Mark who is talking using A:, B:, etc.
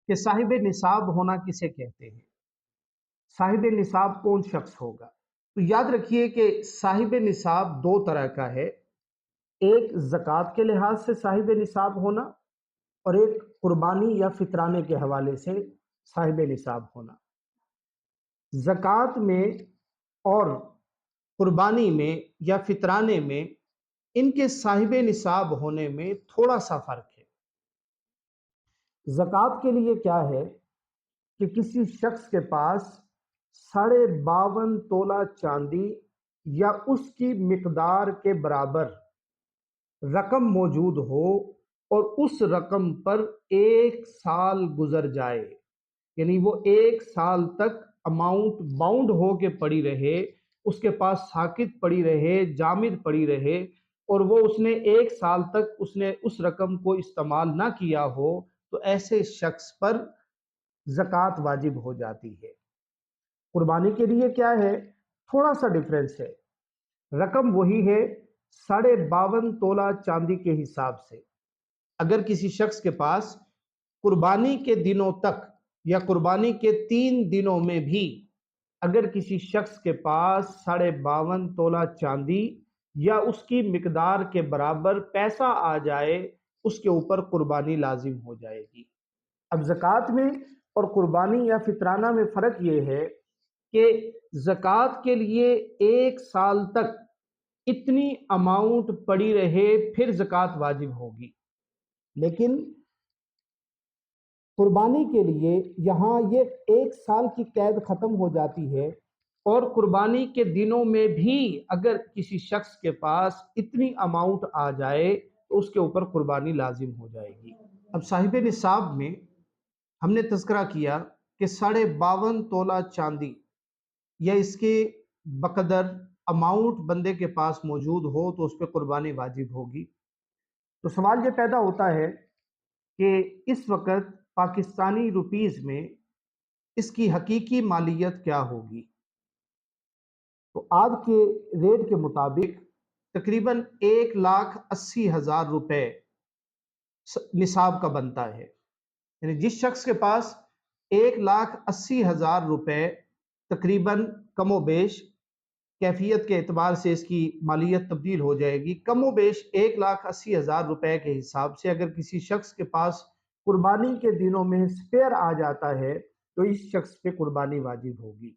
A: کہ صاحب نصاب ہونا کسے کہتے ہیں؟ صاحب نصاب کون شخص ہوگا؟ تو یاد رکھیے کہ صاحب نصاب دو طرح کا ہے، ایک زکوٰۃ کے لحاظ سے صاحب نصاب ہونا اور ایک قربانی یا فطرانے کے حوالے سے صاحب نصاب ہونا۔ زکوٰۃ میں اور قربانی میں یا فطرانے میں ان کے صاحب نصاب ہونے میں تھوڑا سا فرق ہے۔ زکوٰۃ کے لیے کیا ہے کہ کسی شخص کے پاس 52.5 تولہ چاندی یا اس کی مقدار کے برابر رقم موجود ہو اور اس رقم پر 1 سال گزر جائے، یعنی وہ 1 سال تک اماؤنٹ باؤنڈ ہو کے پڑی رہے، اس کے پاس ساکت پڑی رہے، جامد پڑی رہے، اور وہ اس نے 1 سال تک اس نے اس رقم کو استعمال نہ کیا ہو، تو ایسے شخص پر زکوٰۃ واجب ہو جاتی ہے۔ قربانی کے لیے کیا ہے؟ تھوڑا سا ڈیفرنس ہے، رقم وہی ہے 52.5 تولہ چاندی کے حساب سے۔ اگر کسی شخص کے پاس قربانی کے دنوں تک یا قربانی کے 3 دنوں میں بھی اگر کسی شخص کے پاس 52.5 تولہ چاندی یا اس کی مقدار کے برابر پیسہ آ جائے، اس کے اوپر قربانی لازم ہو جائے گی۔ اب زکوٰۃ میں اور قربانی یا فطرانہ میں فرق یہ ہے کہ زکوٰۃ کے لیے 1 سال تک اتنی اماؤنٹ پڑی رہے پھر زکوٰۃ واجب ہوگی، لیکن قربانی کے لیے یہاں یہ 1 سال کی قید ختم ہو جاتی ہے، اور قربانی کے دنوں میں بھی اگر کسی شخص کے پاس اتنی اماؤنٹ آ جائے تو اس کے اوپر قربانی لازم ہو جائے گی۔ اب صاحب نصاب میں ہم نے تذکرہ کیا کہ 52.5 تولہ چاندی یا اس کے بقدر اماؤنٹ بندے کے پاس موجود ہو تو اس پہ قربانی واجب ہوگی۔ تو سوال یہ پیدا ہوتا ہے کہ اس وقت پاکستانی روپیز میں اس کی حقیقی مالیت کیا ہوگی؟ تو آج کے ریٹ کے مطابق تقریباً 1,80,000 روپے نصاب کا بنتا ہے، یعنی جس شخص کے پاس 1,80,000 روپے تقریباً کم و بیش کیفیت کے اعتبار سے اس کی مالیت تبدیل ہو جائے گی، کم و بیش 1,80,000 روپے کے حساب سے اگر کسی شخص کے پاس قربانی کے دنوں میں سپیئر آ جاتا ہے تو اس شخص پہ قربانی واجب ہوگی۔